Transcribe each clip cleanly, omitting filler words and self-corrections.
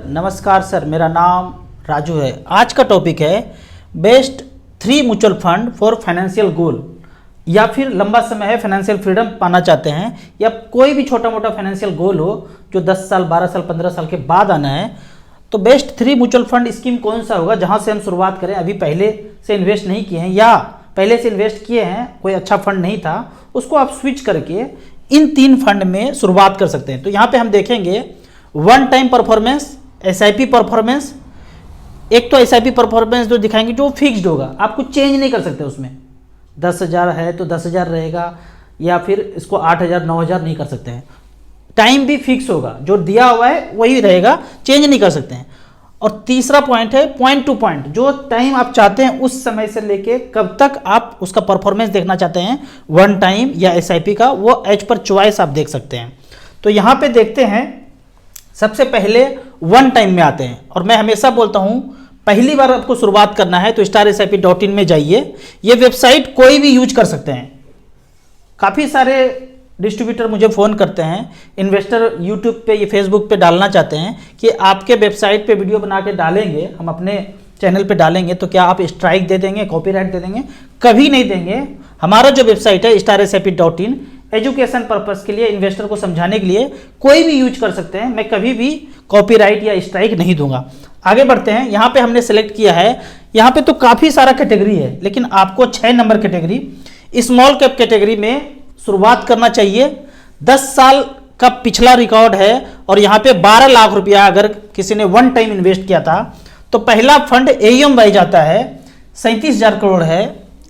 नमस्कार सर, मेरा नाम राजू है। आज का टॉपिक है best 3 mutual fund for financial goal, या फिर लंबा समय है फाइनेंशियल फ्रीडम पाना चाहते हैं या कोई भी छोटा मोटा फाइनेंशियल गोल हो जो 10 साल 12 साल 15 साल के बाद आना है, तो बेस्ट 3 म्यूचुअल फंड स्कीम कौन सा होगा जहां से हम शुरुआत करें। अभी पहले से इन्वेस्ट नहीं किए हैं या पहले से इन्वेस्ट किए हैं, कोई अच्छा फंड नहीं था, उसको आप स्विच करके इन 3 फंड में शुरुआत कर सकते हैं। तो यहाँ पे हम देखेंगे one time performance, SIP performance. एक तो एसआईपी परफॉर्मेंस जो दिखाएंगे जो फिक्स्ड होगा, आप कुछ चेंज नहीं कर सकते उसमें। 10,000 है तो 10,000 रहेगा, या फिर इसको 8,000 9,000 नहीं कर सकते हैं। टाइम भी फिक्स होगा, जो दिया हुआ है वही रहेगा, चेंज नहीं कर सकते हैं। और तीसरा पॉइंट है पॉइंट टू पॉइंट, जो टाइम आप चाहते हैं उस समय से लेके कब तक आप उसका परफॉर्मेंस देखना चाहते हैं, वन टाइम या एसआईपी का, वो एज पर चॉइस आप देख सकते हैं। तो यहाँ पे देखते हैं, सबसे पहले वन टाइम में आते हैं। और मैं हमेशा बोलता हूँ पहली बार आपको शुरुआत करना है तो starsip.in में जाइए। ये वेबसाइट कोई भी यूज कर सकते हैं। काफ़ी सारे डिस्ट्रीब्यूटर मुझे फ़ोन करते हैं, इन्वेस्टर यूट्यूब पे या फेसबुक पे डालना चाहते हैं कि आपके वेबसाइट पे वीडियो बना के डालेंगे, हम अपने चैनल पे डालेंगे तो क्या आप स्ट्राइक दे देंगे, कॉपीराइट दे देंगे? कभी नहीं देंगे। हमारा जो वेबसाइट है starsip.in एजुकेशन पर्पस के लिए, इन्वेस्टर को समझाने के लिए कोई भी यूज कर सकते हैं। मैं कभी भी कॉपीराइट या स्ट्राइक नहीं दूंगा। आगे बढ़ते हैं। यहाँ पे हमने सेलेक्ट किया है, यहाँ पे तो काफ़ी सारा कैटेगरी है, लेकिन आपको 6 number category small cap category में शुरुआत करना चाहिए। 10 साल का पिछला रिकॉर्ड है और यहाँ पे 12 लाख रुपया अगर किसी ने वन टाइम इन्वेस्ट किया था तो पहला फंड AUM वाइज आता है, 37,000 करोड़ है।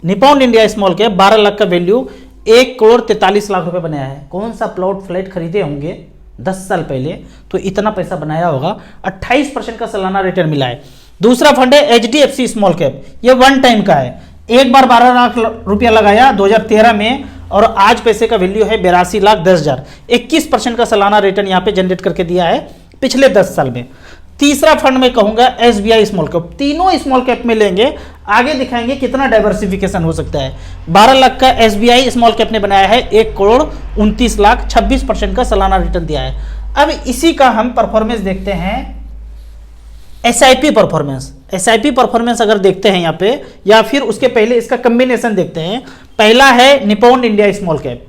Nippon India small cap 12 lakh का वैल्यू 1 करोड़ 43 लाख रुपए बनाया है। कौन सा प्लॉट फ्लैट खरीदे होंगे 10 साल पहले तो इतना पैसा बनाया होगा। 28% का सालाना रिटर्न मिला है। दूसरा फंड है HDFC स्मॉल कैप, ये वन टाइम का है। एक बार 12 लाख रुपया लगाया 2013 में और आज पैसे का वैल्यू है 82,10,000। 21% का सालाना रिटर्न यहाँ पे जनरेट करके दिया है पिछले 10 साल में। तीसरा फंड में कहूंगा SBI स्मॉल कैप। तीनों स्मॉल कैप में लेंगे, आगे दिखाएंगे कितना डाइवर्सिफिकेशन हो सकता है। 12 लाख का SBI स्मॉल कैप ने बनाया है, 1 करोड़ 29 लाख, 26% का सालाना रिटर्न दिया है। अब इसी का हम परफॉर्मेंस देखते हैं, SIP परफॉर्मेंस। SIP परफॉर्मेंस अगर देखते हैं यहाँ पे, या फिर उसके पहले इसका कॉम्बिनेशन देखते हैं। पहला है निपॉन इंडिया स्मॉल कैप,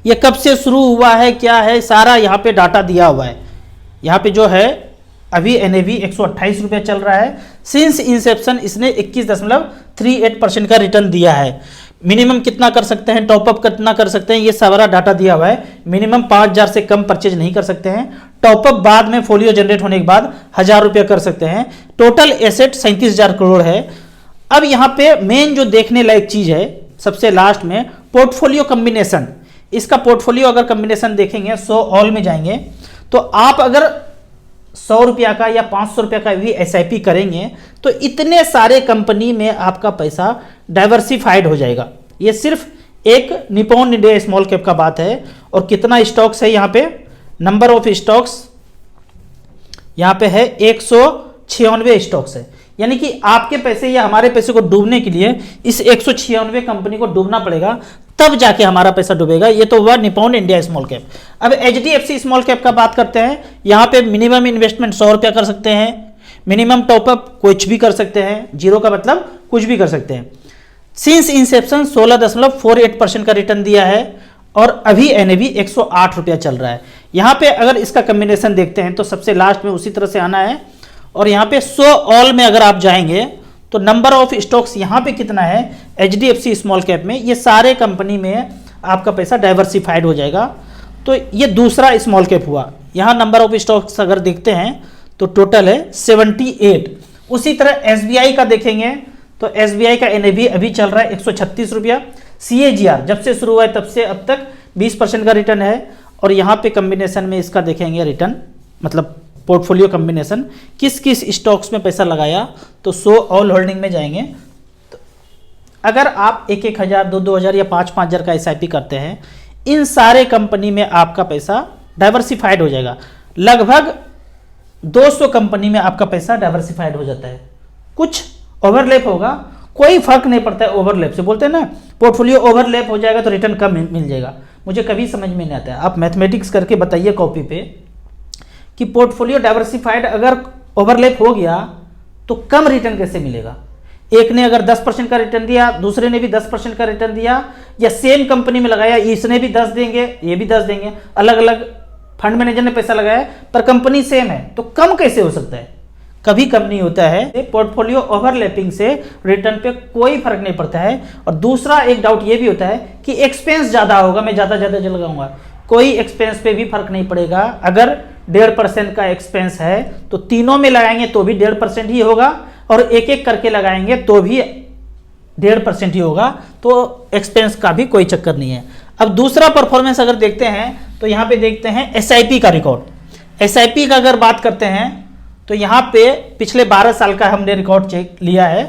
ये कब से शुरू हुआ है, क्या है, सारा यहाँ पे डाटा दिया हुआ है। यहाँ पे जो है अभी NAV 128 रुपया चल रहा है। सिंस इंसेप्शन इसने 21.38% का रिटर्न दिया है। मिनिमम कितना कर सकते हैं, टॉपअप कितना कर सकते हैं, ये सारा डाटा दिया हुआ है। मिनिमम 5,000 से कम परचेज नहीं कर सकते हैं। टॉपअप बाद में फोलियो जनरेट होने के बाद 1,000 रुपया कर सकते हैं। टोटल एसेट 37,000 करोड़ है। अब यहाँ पे मेन जो देखने लायक चीज है सबसे लास्ट में, पोर्टफोलियो कम्बिनेशन। इसका पोर्टफोलियो अगर कम्बिनेशन देखेंगे, 100 ऑल में जाएंगे तो आप अगर 100 रुपया का या 500 रुपया का भी SIP करेंगे तो इतने सारे कंपनी में आपका पैसा डाइवर्सिफाइड हो जाएगा। ये सिर्फ एक निपॉन इंडिया स्मॉल कैप का बात है। और कितना स्टॉक्स है यहाँ पे, नंबर ऑफ स्टॉक्स यहाँ पे है 196 स्टॉक्स है। यानी कि आपके पैसे या हमारे पैसे को डूबने के लिए इस 196 कंपनी को डूबना पड़ेगा, तब जाके हमारा पैसा डूबेगा। ये तो हुआ निपॉन इंडिया स्मॉल कैप। अब HDFC स्मॉल कैप का बात करते हैं। यहाँ पे मिनिमम इन्वेस्टमेंट 100 रुपया कर सकते हैं, मिनिमम टॉपअप कुछ भी कर सकते हैं, जीरो का मतलब कुछ भी कर सकते हैं। सिंस इंसेप्शन 16.48% का रिटर्न दिया है और अभी NAV 108 रुपया चल रहा है। यहाँ पे अगर इसका कम्बिनेशन देखते हैं तो सबसे लास्ट में उसी तरह से आना है। और यहाँ पे 100 ऑल में अगर आप जाएंगे तो नंबर ऑफ स्टॉक्स यहाँ पे कितना है HDFC स्मॉल कैप में, ये सारे कंपनी में आपका पैसा डाइवर्सिफाइड हो जाएगा। तो ये दूसरा स्मॉल कैप हुआ। यहाँ नंबर ऑफ स्टॉक्स अगर देखते हैं तो टोटल है 78। उसी तरह SBI का देखेंगे तो SBI का NAV अभी चल रहा है 136 रुपया। CAGR जब से शुरू हुआ है तब से अब तक 20% का रिटर्न है। और यहाँ पे कम्बिनेशन में इसका देखेंगे रिटर्न, मतलब पोर्टफोलियो कम्बिनेशन, किस किस स्टॉक्स में पैसा लगाया, तो 100 ऑल होल्डिंग में जाएंगे। तो अगर आप 1,000 2,000 या 5,000 का SIP करते हैं, इन सारे कंपनी में आपका पैसा डाइवर्सिफाइड हो जाएगा। लगभग 200 कंपनी में आपका पैसा डाइवर्सिफाइड हो जाता है। कुछ ओवरलैप होगा, कोई फर्क नहीं पड़ता है ओवरलैप से। बोलते हैं ना पोर्टफोलियो ओवरलैप हो जाएगा तो रिटर्न कम मिल जाएगा, मुझे कभी समझ में नहीं आता है। आप मैथमेटिक्स करके बताइए कॉपी पे कि पोर्टफोलियो डाइवर्सिफाइड अगर ओवरलैप हो गया तो कम रिटर्न कैसे मिलेगा। एक ने अगर 10% का रिटर्न दिया, दूसरे ने भी 10% का रिटर्न दिया, या सेम कंपनी में लगाया, इसने भी 10 देंगे, ये भी 10 देंगे, अलग अलग फंड मैनेजर ने पैसा लगाया पर कंपनी सेम है, तो कम कैसे हो सकता है। कभी कम नहीं होता है। पोर्टफोलियो ओवरलैपिंग से रिटर्न पे कोई फर्क नहीं पड़ता है। और दूसरा एक डाउट ये भी होता है कि एक्सपेंस ज्यादा होगा, मैं ज्यादा लगाऊंगा, कोई एक्सपेंस पे भी फर्क नहीं पड़ेगा। अगर 1.5% का एक्सपेंस है तो तीनों में लगाएंगे तो भी 1.5% ही होगा, और एक एक करके लगाएंगे तो भी 1.5% ही होगा, तो एक्सपेंस का भी कोई चक्कर नहीं है। अब दूसरा परफॉर्मेंस अगर देखते हैं तो यहाँ पे देखते हैं एसआईपी का रिकॉर्ड। एसआईपी का अगर बात करते हैं तो यहाँ पे पिछले 12 साल का हमने रिकॉर्ड चेक लिया है,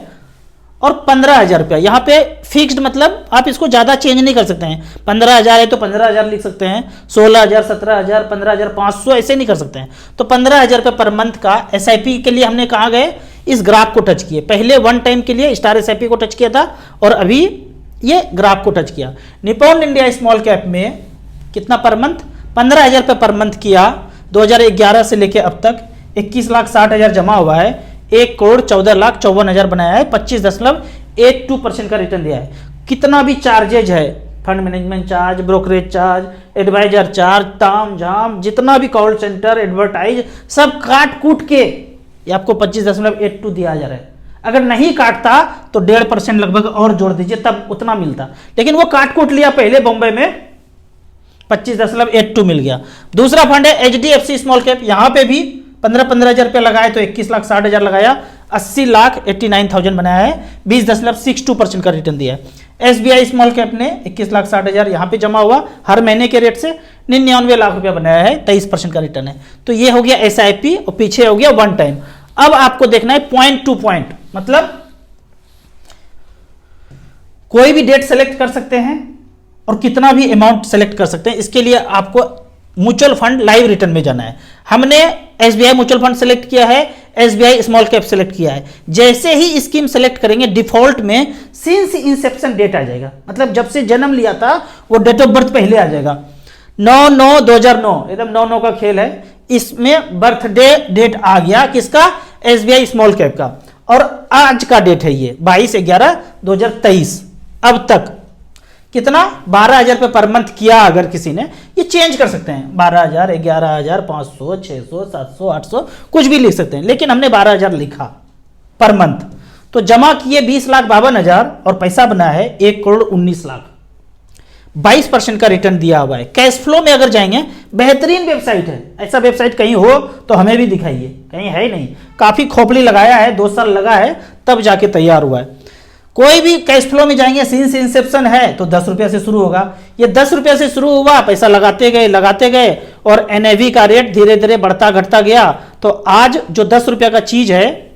और 15,000 रुपया यहाँ पे फिक्स्ड, मतलब आप इसको ज़्यादा चेंज नहीं कर सकते हैं। 15,000 है तो 15,000 लिख सकते हैं, 16,000, 17,000, 15,500 ऐसे नहीं कर सकते हैं। तो 15,000 रुपये पर मंथ का एसआईपी के लिए हमने कहाँ गए, इस ग्राफ को टच किए। पहले वन टाइम के लिए स्टार एसआईपी को टच किया था, और अभी ये ग्राफ को टच किया। निप्पॉन इंडिया स्मॉल कैप में कितना पर मंथ, 15,000 रुपये पर मंथ किया। 2011 से लेके अब तक 21,60,000 जमा हुआ है, 1,14,54,000 बनाया है, 25.82% का रिटर्न दिया है। कितना भी चार्जेज है, fund management charge, brokerage charge, adviser charge, ताम झाम, जितना भी कॉल सेंटर, एडवर्टाइज, सब काट कूट के ये आपको 25.82 दिया जा रहा है। अगर नहीं काटता तो 1.5% लगभग और जोड़ दीजिए, तब उतना मिलता, लेकिन वो काट कूट लिया पहले बॉम्बे में, 25.82 मिल गया। दूसरा फंड है एचडीएफसी स्मॉल कैप, यहां पे भी 15,000 रुपये लगाए तो 21,60,000 लगाया, 80,89,000 बनाया है, 20.62% का रिटर्न दिया है। एसबीआई स्मॉल कैप ने 21,60,000 यहाँ पे जमा हुआ, हर महीने के रेट से 99 लाख रुपया बनाया है, 23% का रिटर्न है। तो ये हो गया एसआईपी, और पीछे हो गया वन टाइम। अब आपको देखना है पॉइंट टू पॉइंट, मतलब कोई भी डेट सेलेक्ट कर सकते हैं और कितना भी अमाउंट सेलेक्ट कर सकते हैं। इसके लिए आपको म्यूचुअल फंड लाइव रिटर्न में जाना है। हमने एसबीआई म्यूचुअल फंड सेलेक्ट किया है, एसबीआई स्मॉल कैप सेलेक्ट किया है। जैसे ही स्कीम सेलेक्ट करेंगे डिफॉल्ट में सिंस इंसेप्शन डेट आ जाएगा, मतलब जब से जन्म लिया था वो डेट ऑफ बर्थ पहले आ जाएगा। 9/9/2009, एकदम 9/9 का खेल है। इसमें बर्थडे डेट आ गया किसका, एसबीआई स्मॉल कैप का, और आज का डेट है ये 22/11/2023। अब तक कितना, 12,000 रुपये पर मंथ किया अगर किसी ने, ये चेंज कर सकते हैं, 12,000, 11,000, 500, 600, 700, 800 कुछ भी लिख सकते हैं, लेकिन हमने 12,000 लिखा पर मंथ। तो जमा किए 20,52,000 और पैसा बना है 1,19,00,000, 22% का रिटर्न दिया हुआ है। कैश फ्लो में अगर जाएंगे, बेहतरीन वेबसाइट है, ऐसा वेबसाइट कहीं हो तो हमें भी दिखाइए, कहीं है ही नहीं। काफी खोपड़ी लगाया है, 2 साल लगा है तब जाके तैयार हुआ है। कोई भी कैश फ्लो में जाएंगे, सिंस इंसेप्शन है तो 10 रुपये से शुरू होगा। ये 10 रुपये से शुरू हुआ, पैसा लगाते गए और एनएवी का रेट धीरे धीरे बढ़ता घटता गया। तो आज जो 10 रुपये का चीज है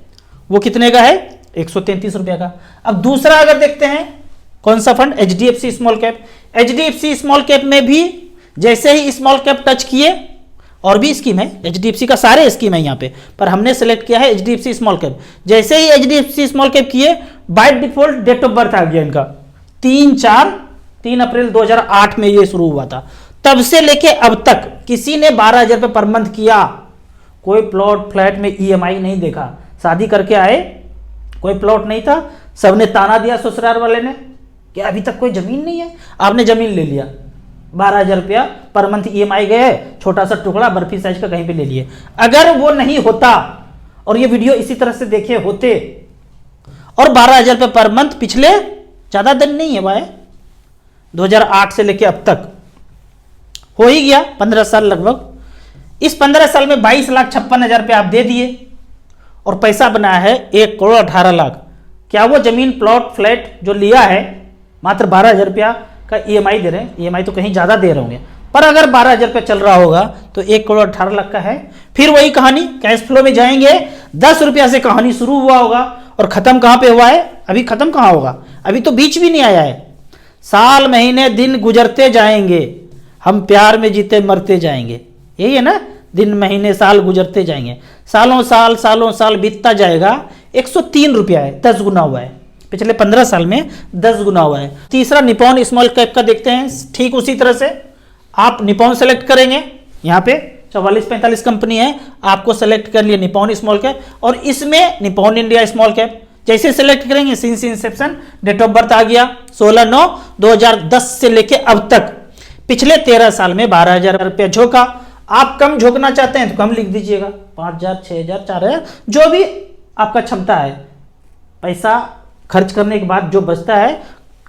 वो कितने का है, 133 रुपये का। अब दूसरा अगर देखते हैं कौन सा fund, HDFC small cap. HDFC small cap में भी जैसे ही स्मॉल कैप टच किए, और भी स्कीम है, एचडीएफसी का सारे स्कीम है यहाँ पे, पर हमने सेलेक्ट किया है एचडीएफसी स्मॉल कैप। जैसे ही एचडीएफसी स्मॉल कैप किए, by default date of birth आ गया इनका 3 अप्रैल 2008 में ये शुरू हुआ था। तब से लेके अब तक किसी ने 12,000 रुपये पर मंथ किया, कोई प्लॉट फ्लैट में ईएमआई नहीं देखा। शादी करके आए, कोई प्लॉट नहीं था, सबने ताना दिया ससुराल वाले ने कि अभी तक कोई जमीन नहीं है, आपने जमीन ले लिया, 12,000 रुपया पर मंथ ईएमआई गए, छोटा सा टुकड़ा बर्फी साइज का कहीं पे ले लिए। अगर वो नहीं होता और ये वीडियो इसी तरह से देखे होते, और 12,000 रुपये पर मंथ पिछले ज्यादा दिन नहीं है भाई, 2008 से लेके अब तक हो ही गया 15 साल लगभग। इस 15 साल में 22,56,000 रुपये आप दे दिए और पैसा बनाया है 1,18,00,000। क्या वो जमीन प्लॉट फ्लैट जो लिया है मात्र 12,000 रुपया का ईएमआई दे रहे हैं, ईएमआई तो कहीं ज्यादा दे रहे होंगे, पर अगर 12,000 रुपया चल रहा होगा तो 1,18,00,000 का है। फिर वही कहानी, कैश फ्लो में जाएंगे, 10 रुपया से कहानी शुरू हुआ होगा और खत्म कहां पे हुआ है, अभी खत्म कहां होगा, अभी तो बीच भी नहीं आया है। साल महीने दिन गुजरते जाएंगे, हम प्यार में जीते मरते जाएंगे, यही है ना, दिन महीने साल गुजरते जाएंगे, सालों साल बीतता जाएगा। 103 रुपया है, 10 गुना हुआ है, पिछले 15 साल में 10 गुना हुआ है। तीसरा निप्पॉन स्मॉल कैप का देखते हैं, ठीक उसी तरह से आप निप्पॉन सेलेक्ट करेंगे, यहाँ पे 44-45 कंपनी है, आपको सेलेक्ट कर लिया निप्पॉन स्मॉल कैप, और इसमें निप्पॉन इंडिया स्मॉल कैप जैसे सेलेक्ट करेंगे, since inception date of birth आ गया 16/9/2010 से लेके अब तक पिछले 13 साल में 12,000 रुपया झोंका। आप कम झोंकना चाहते हैं तो कम लिख दीजिएगा, 5,000, 6,000, 4,000, जो भी आपका क्षमता है। पैसा खर्च करने के बाद जो बचता है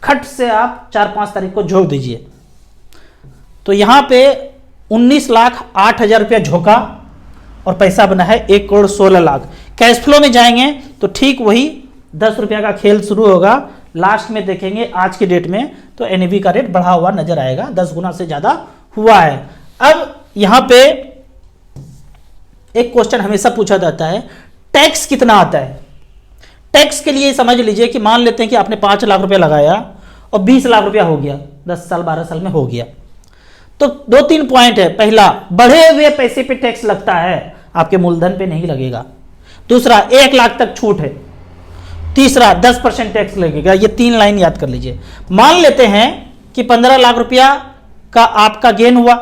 खट से आप 4-5 तारीख को झोंक दीजिए। तो यहां पे 19,08,000 रुपया झोंका और पैसा बना है 1,16,00,000। कैश फ्लो में जाएंगे तो ठीक वही 10 रुपया का खेल शुरू होगा। लास्ट में देखेंगे आज की डेट में तो एनएवी का रेट बढ़ा हुआ नजर आएगा, 10 गुना से ज्यादा हुआ है। अब यहां पे एक क्वेश्चन हमेशा पूछा जाता है, टैक्स कितना आता है। टैक्स के लिए समझ लीजिए कि मान लेते हैं कि आपने 5 लाख रुपया लगाया और 20 लाख रुपया हो गया, 10 साल 12 साल में हो गया। तो 2-3 पॉइंट है। पहला, बढ़े हुए पैसे पे टैक्स लगता है, आपके मूलधन पे नहीं लगेगा। दूसरा, 1 लाख तक छूट है। तीसरा, 10% टैक्स लगेगा। ये 3 लाइन याद कर लीजिए। मान लेते हैं कि 15 लाख रुपया का आपका गेन हुआ,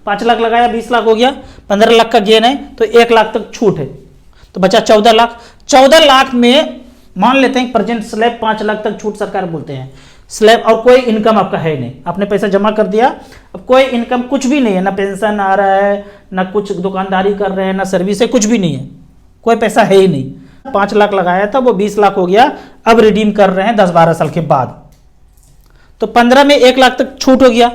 5 लाख लगाया 20 लाख हो गया, 15 लाख का गेन है तो 1 लाख तक छूट है, तो बचा 14 लाख। 14 लाख में मान लेते हैं प्रेजेंट स्लैब 5 लाख तक छूट सरकार बोलते हैं स्लैब, और कोई इनकम आपका है नहीं, आपने पैसा जमा कर दिया, अब कोई इनकम कुछ भी नहीं है, ना पेंशन आ रहा है, ना कुछ दुकानदारी कर रहे हैं, ना सर्विस है, कुछ भी नहीं है, कोई पैसा है ही नहीं। 5 लाख लगाया था वो 20 लाख हो गया, अब रिडीम कर रहे हैं 10-12 साल के बाद, तो 15 में 1 लाख तक छूट हो गया,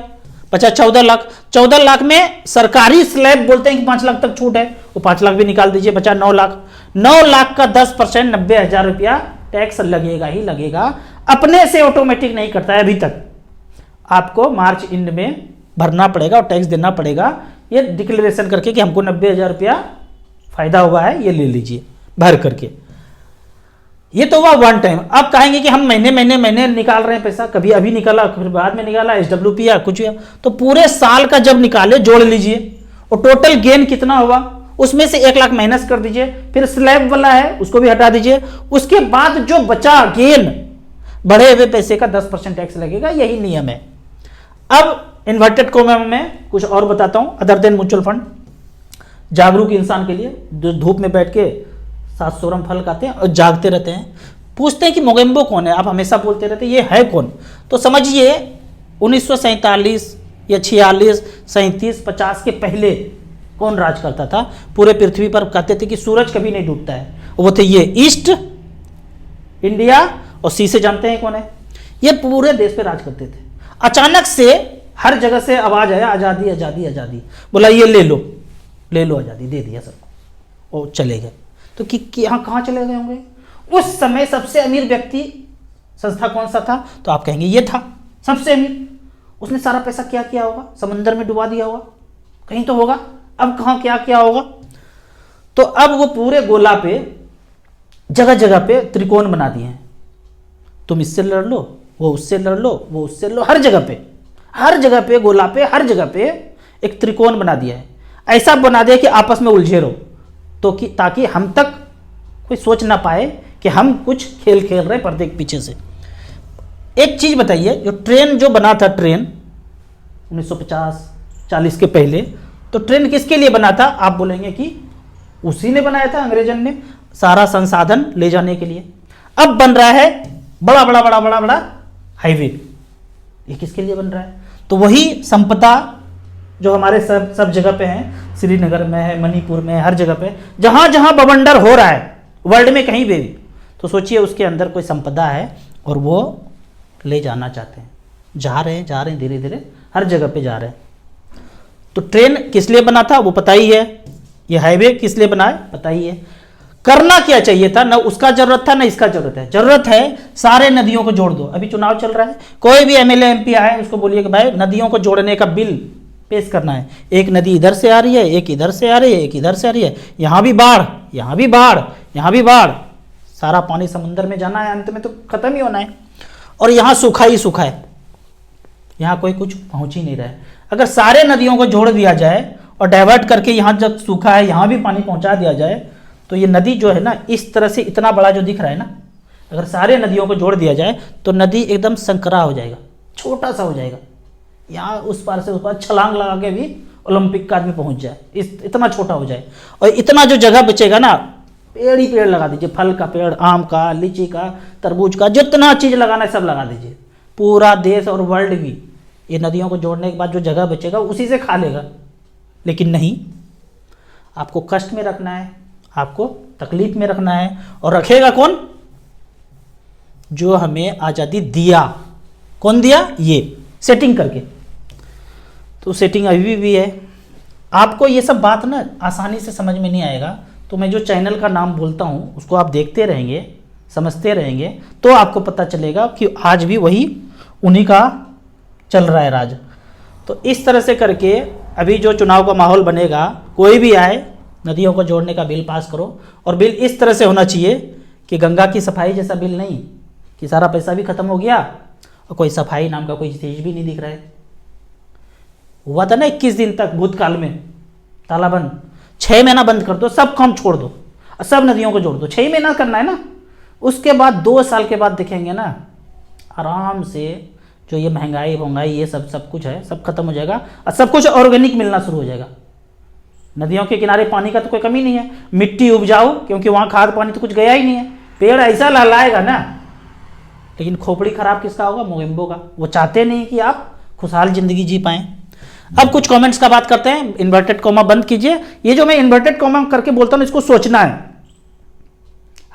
बचा 14 लाख। 14 लाख में सरकारी स्लैब बोलते हैं कि 5 लाख तक छूट है, वो 5 लाख भी निकाल दीजिए, बचा 9 लाख। 9 लाख का 10% 90,000 रुपया टैक्स लगेगा ही लगेगा, अपने से ऑटोमेटिक नहीं करता है। अभी तक आपको मार्च एंड में भरना पड़ेगा और टैक्स देना पड़ेगा, ये डिक्लेरेशन करके कि हमको 90,000 रुपया फायदा हुआ है, ये ले लीजिए भर करके। ये तो हुआ वन टाइम। अब कहेंगे कि हम महीने निकाल रहे हैं पैसा, कभी अभी निकाला फिर बाद में निकाला, एसडब्ल्यूपी या कुछ, तो पूरे साल का जब निकाले जोड़ लीजिए और टोटल गेन कितना हुआ, उसमें से 1 लाख माइनस कर दीजिए, फिर स्लैब वाला है उसको भी हटा दीजिए, उसके बाद जो बचा गेन बढ़े हुए पैसे का 10% टैक्स लगेगा, यही नियम है। अब इन्वर्टेड कॉमा में कुछ और बताता हूं, अदर देन म्यूचुअल फंड, जागरूक इंसान के लिए जो धूप में बैठ के 7 सोरम फल खाते हैं और जागते रहते हैं, पूछते हैं कि मोगेम्बो कौन है, आप हमेशा बोलते रहते हैं ये है कौन, तो समझिए 1947 या 46, 37, 50 के पहले कौन राज करता था पूरे पृथ्वी पर। कहते थे कि सूरज कभी नहीं डूबता है, वो थे ये ईस्ट इंडिया और सी से जानते हैं कौन है, ये पूरे देश पे राज करते थे। अचानक से हर जगह से आवाज आया आजादी आजादी आजादी, बोला ये ले लो आजादी, दे दिया सबको, और चले गए। तो कि यहाँ कहाँ चले गए होंगे? उस समय सबसे अमीर व्यक्ति संस्था कौन सा था, तो आप कहेंगे ये था सबसे अमीर। उसने सारा पैसा क्या किया होगा, समंदर में डुबा दिया होगा, कहीं तो होगा। अब कहाँ क्या किया होगा, तो अब वो पूरे गोला पे जगह जगह पे त्रिकोण बना दिए हैं, तुम इससे लड़ लो, वो उससे लड़ लो, वो उससे लड़ लो, हर जगह पे गोला पे हर जगह पे एक त्रिकोण बना दिया है। ऐसा बना दिया कि आपस में उलझे रहो, तो कि ताकि हम तक कोई सोच ना पाए कि हम कुछ खेल खेल रहे पर्दे के पीछे से। एक चीज बताइए, जो ट्रेन जो बना था, ट्रेन 1950-40 के पहले, तो ट्रेन किसके लिए बना था? आप बोलेंगे कि उसी ने बनाया था, अंग्रेजन ने, सारा संसाधन ले जाने के लिए। अब बन रहा है बड़ा हाईवे, ये किसके लिए बन रहा है? तो वही संपदा जो हमारे सब जगह पे है, श्रीनगर में है, मणिपुर में है, हर जगह पे जहां जहां बवंडर हो रहा है वर्ल्ड में कहीं भी, तो सोचिए उसके अंदर कोई संपदा है और वो ले जाना चाहते हैं, जा रहे हैं धीरे धीरे हर जगह पे जा रहे हैं। तो ट्रेन किस लिए बना था वो पता ही है, ये हाईवे किस लिए बना है पता ही है। करना क्या चाहिए था, ना उसका जरूरत था ना इसका जरूरत है। जरूरत है सारे नदियों को जोड़ दो। अभी चुनाव चल रहा है, कोई भी एमएलए एमपी आए उसको बोलिए कि भाई नदियों को जोड़ने का बिल पेश करना है। एक नदी इधर से आ रही है, एक इधर से आ रही है, एक इधर से आ रही है, यहाँ भी बाढ़, यहाँ भी बाढ़, यहाँ भी बाढ़, सारा पानी समुद्र में जाना है, अंत में तो खत्म ही होना है। और यहाँ सूखा ही सूखा है, यहाँ कोई कुछ पहुंच ही नहीं रहा है। अगर सारे नदियों को जोड़ दिया जाए और डाइवर्ट करके यहाँ जब सूखा है यहाँ भी पानी पहुंचा दिया जाए, तो ये नदी जो है ना, इस तरह से इतना बड़ा जो दिख रहा है ना, अगर सारे नदियों को जोड़ दिया जाए तो नदी एकदम संकरा हो जाएगा, छोटा सा हो जाएगा। यहाँ उस पार से उस पार छलांग लगा के भी ओलंपिक का आदमी पहुंच जाए, इतना छोटा हो जाए। और इतना जो जगह बचेगा ना, पेड़ ही पेड़ लगा दीजिए, फल का पेड़, आम का, लीची का, तरबूज का, जितना चीज़ लगाना है सब लगा दीजिए। पूरा देश और वर्ल्ड भी ये नदियों को जोड़ने के बाद जो जगह बचेगा उसी से खा लेगा। लेकिन नहीं, आपको कष्ट में रखना है, आपको तकलीफ में रखना है। और रखेगा कौन? जो हमें आज़ादी दिया। कौन दिया? ये सेटिंग करके। तो सेटिंग अभी भी है। आपको ये सब बात ना आसानी से समझ में नहीं आएगा, तो मैं जो चैनल का नाम बोलता हूँ उसको आप देखते रहेंगे, समझते रहेंगे, तो आपको पता चलेगा कि आज भी वही उन्हीं का चल रहा है राज। तो इस तरह से करके अभी जो चुनाव का माहौल बनेगा, कोई भी आए, नदियों को जोड़ने का बिल पास करो। और बिल इस तरह से होना चाहिए कि गंगा की सफाई जैसा बिल नहीं कि सारा पैसा भी खत्म हो गया और कोई सफाई नाम का कोई चीज भी नहीं दिख रहा है। हुआ था ना 21 दिन तक भूतकाल में ताला बंद, 6 महीना बंद कर दो, सब काम छोड़ दो, सब नदियों को जोड़ दो। 6 महीना करना है ना, उसके बाद 2 साल के बाद देखेंगे ना आराम से जो ये महंगाई ये सब कुछ है सब खत्म हो जाएगा और सब कुछ ऑर्गेनिक मिलना शुरू हो जाएगा। नदियों के किनारे पानी का तो कोई कमी नहीं है, मिट्टी उपजाऊ, क्योंकि वहाँ खाद पानी तो कुछ गया ही नहीं है, पेड़ ऐसा लहलाएगा ना। लेकिन खोपड़ी खराब किसका होगा? मोगेम्बो का। वो चाहते नहीं कि आप खुशहाल जिंदगी जी पाएं। अब कुछ कमेंट्स का बात करते हैं। इन्वर्टेड कॉमा बंद कीजिए। ये जो मैं इन्वर्टेड कॉमा करके बोलता हूँ इसको सोचना है।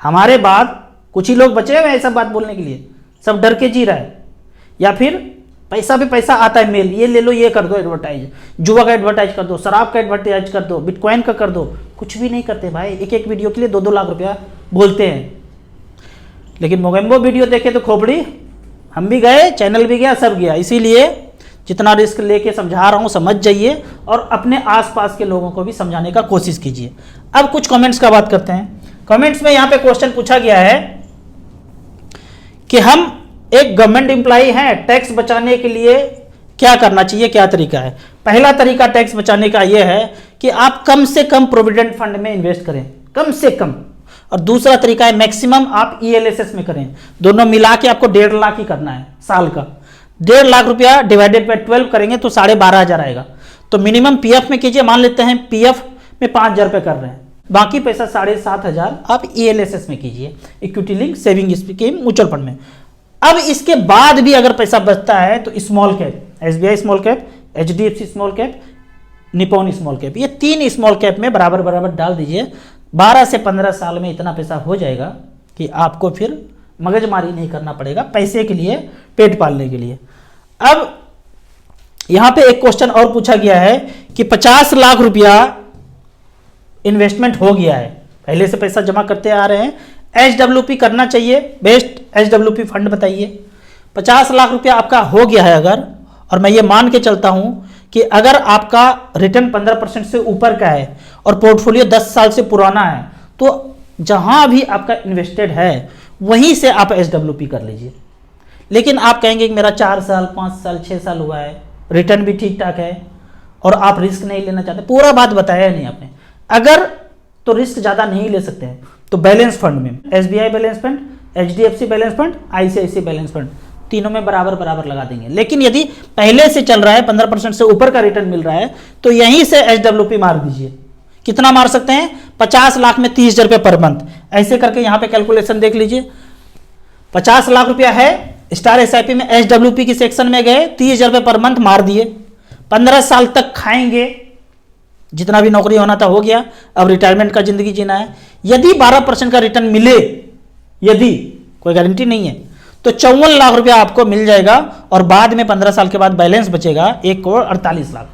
हमारे बाद कुछ ही लोग बचे हुए ऐसा बात बोलने के लिए, सब डर के जी रहा है। या फिर पैसा पे पैसा आता है, मेल ये ले लो, ये कर दो एडवर्टाइज, जुआ का एडवर्टाइज कर दो, शराब का एडवर्टाइज कर दो, बिटकॉइन का कर दो। कुछ भी नहीं करते भाई, एक वीडियो के लिए 2-2 लाख रुपया बोलते हैं। लेकिन मोगेम्बो वीडियो देखे तो खोपड़ी, हम भी गए, चैनल भी गया, सब गया। इसीलिए जितना रिस्क लेके समझा रहा हूँ समझ जाइए और अपने आसपास के लोगों को भी समझाने का कोशिश कीजिए। अब कुछ कमेंट्स का बात करते हैं। कमेंट्स में यहाँ पे क्वेश्चन पूछा गया है कि हम एक गवर्नमेंट एम्प्लॉई हैं, टैक्स बचाने के लिए क्या करना चाहिए, क्या तरीका है। पहला तरीका टैक्स बचाने का यह है कि आप कम से कम प्रोविडेंट फंड में इन्वेस्ट करें, कम से कम। और दूसरा तरीका है मैक्सिमम आप ईएलएसएस में करें। दोनों मिला के आपको 1.5 लाख ही करना है साल का। 1.5 लाख रुपया डिवाइडेड बाय 12 करेंगे तो 12,500 आएगा। तो मिनिमम पीएफ में कीजिए, मान लेते हैं पीएफ में 5,000 रुपये कर रहे हैं, बाकी पैसा 7,500 आप ईएलएसएस में कीजिए, equity link saving scheme mutual fund में। अब इसके बाद भी अगर पैसा बचता है तो small cap, SBI small cap, HDFC small cap, Nippon small cap, ये 3 स्मॉल कैप में बराबर बराबर डाल दीजिए। 12 से 15 साल में इतना पैसा हो जाएगा कि आपको फिर मगजमारी नहीं करना पड़ेगा पैसे के लिए, पेट पालने के लिए। अब यहां पे एक क्वेश्चन और पूछा गया है कि 50 लाख रुपया इन्वेस्टमेंट हो गया है, पहले से पैसा जमा करते आ रहे हैं, एचडब्ल्यूपी करना चाहिए, बेस्ट एचडब्ल्यूपी फंड बताइए। 50 लाख रुपया आपका हो गया है अगर, और मैं ये मान के चलता हूं कि अगर आपका रिटर्न 15% से ऊपर का है और पोर्टफोलियो 10 साल से पुराना है, तो जहां भी आपका इन्वेस्टेड है वहीं से आप एचडब्ल्यूपी कर लीजिए। लेकिन आप कहेंगे कि मेरा 4 साल 5 साल 6 साल हुआ है, रिटर्न भी ठीक ठाक है और आप रिस्क नहीं लेना चाहते, पूरा बात बताया नहीं आपने। अगर तो रिस्क ज़्यादा नहीं ले सकते हैं तो बैलेंस फंड में SBI balance fund, HDFC balance fund, ICICI balance fund, तीनों में बराबर बराबर लगा देंगे। लेकिन यदि पहले से चल रहा है 15% से ऊपर का रिटर्न मिल रहा है तो यहीं से एचडब्ल्यूपी मार दीजिए। कितना मार सकते हैं? 50 लाख में 30,000 रुपये पर मंथ, ऐसे करके यहाँ पे कैलकुलेशन देख लीजिए। 50 लाख रुपया है, स्टार एसआईपी में एचडब्ल्यूपी की सेक्शन में गए, 30,000 रुपये पर मंथ मार दिए। 15 साल तक खाएंगे, जितना भी नौकरी होना था हो गया, अब रिटायरमेंट का जिंदगी जीना है। यदि 12% का रिटर्न मिले, यदि कोई गारंटी नहीं है, तो 54 लाख रुपया आपको मिल जाएगा और बाद में 15 साल के बाद बैलेंस बचेगा 1,48,00,000।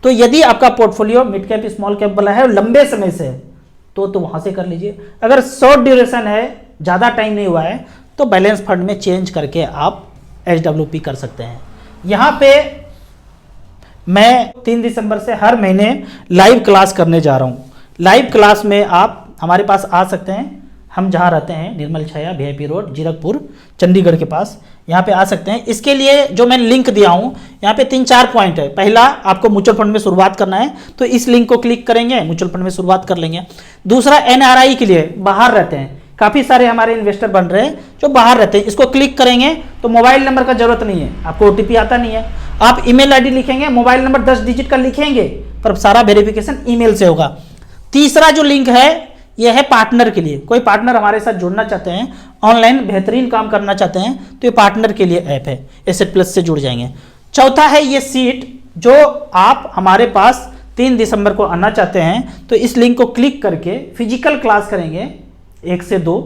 तो यदि आपका portfolio mid cap small cap वाला है लंबे समय से है तो वहां से कर लीजिए। अगर शॉर्ट ड्यूरेशन है, ज़्यादा टाइम नहीं हुआ है, तो बैलेंस फंड में चेंज करके आप एचडब्ल्यूपी कर सकते हैं। यहाँ पे मैं 3 दिसंबर से हर महीने लाइव क्लास करने जा रहा हूँ। लाइव क्लास में आप हमारे पास आ सकते हैं, हम जहाँ रहते हैं निर्मल छाया वीआईपी रोड जीरकपुर चंडीगढ़ के पास, यहाँ पे आ सकते हैं। इसके लिए जो मैंने लिंक दिया हूँ यहाँ पे 3-4 पॉइंट है। पहला, आपको म्यूचुअल फंड में शुरुआत करना है तो इस लिंक को क्लिक करेंगे, म्यूचुअल फंड में शुरुआत कर लेंगे। दूसरा, एनआरआई के लिए, बाहर रहते हैं, काफ़ी सारे हमारे इन्वेस्टर बन रहे हैं जो बाहर रहते हैं, इसको क्लिक करेंगे तो मोबाइल नंबर का जरूरत नहीं है, आपको ओटीपी आता नहीं है, आप ईमेल आईडी लिखेंगे, मोबाइल नंबर 10 डिजिट का लिखेंगे, पर सारा वेरिफिकेशन ईमेल से होगा। तीसरा जो लिंक है यह है पार्टनर के लिए। कोई पार्टनर हमारे साथ जुड़ना चाहते हैं, ऑनलाइन बेहतरीन काम करना चाहते हैं, तो ये पार्टनर के लिए ऐप है, एसेट प्लस से जुड़ जाएंगे। चौथा है ये सीट, जो आप हमारे पास 3 दिसंबर को आना चाहते हैं तो इस लिंक को क्लिक करके फिजिकल क्लास करेंगे 1 से 2,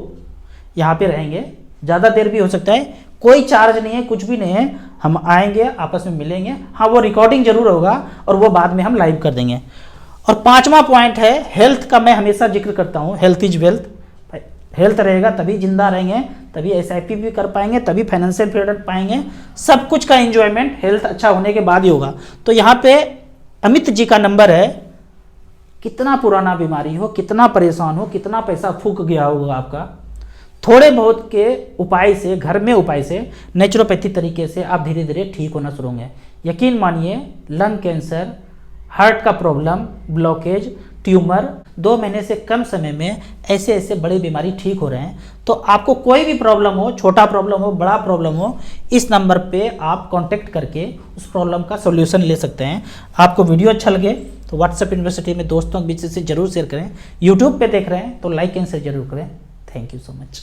यहाँ पे रहेंगे, ज़्यादा देर भी हो सकता है, कोई चार्ज नहीं है, कुछ भी नहीं है, हम आएंगे आपस में मिलेंगे। हाँ, वो रिकॉर्डिंग जरूर होगा और वो बाद में हम लाइव कर देंगे। और 5वां पॉइंट है हेल्थ का, मैं हमेशा जिक्र करता हूँ, हेल्थ इज वेल्थ। हेल्थ रहेगा तभी जिंदा रहेंगे, तभी एसआईपी भी कर पाएंगे, तभी फाइनेंशियल फ्रीडम पाएंगे। सब कुछ का एंजॉयमेंट हेल्थ अच्छा होने के बाद ही होगा। तो यहाँ पे अमित जी का नंबर है, कितना पुराना बीमारी हो, कितना परेशान हो, कितना पैसा फूक गया होगा आपका, थोड़े बहुत के उपाय से, घर में उपाय से, नेचुरोपैथी तरीके से आप धीरे धीरे ठीक होना शुरू होंगे। यकीन मानिए, लंग कैंसर, हार्ट का प्रॉब्लम, ब्लॉकेज, ट्यूमर, 2 महीने से कम समय में ऐसे ऐसे बड़ी बीमारी ठीक हो रहे हैं। तो आपको कोई भी प्रॉब्लम हो, छोटा प्रॉब्लम हो, बड़ा प्रॉब्लम हो, इस नंबर पे आप कांटेक्ट करके उस प्रॉब्लम का सॉल्यूशन ले सकते हैं। आपको वीडियो अच्छा लगे तो व्हाट्सएप यूनिवर्सिटी में दोस्तों के बीच से जरूर शेयर करें। यूट्यूब पे देख रहे हैं तो लाइक एंड शेयर जरूर करें। Thank you so much.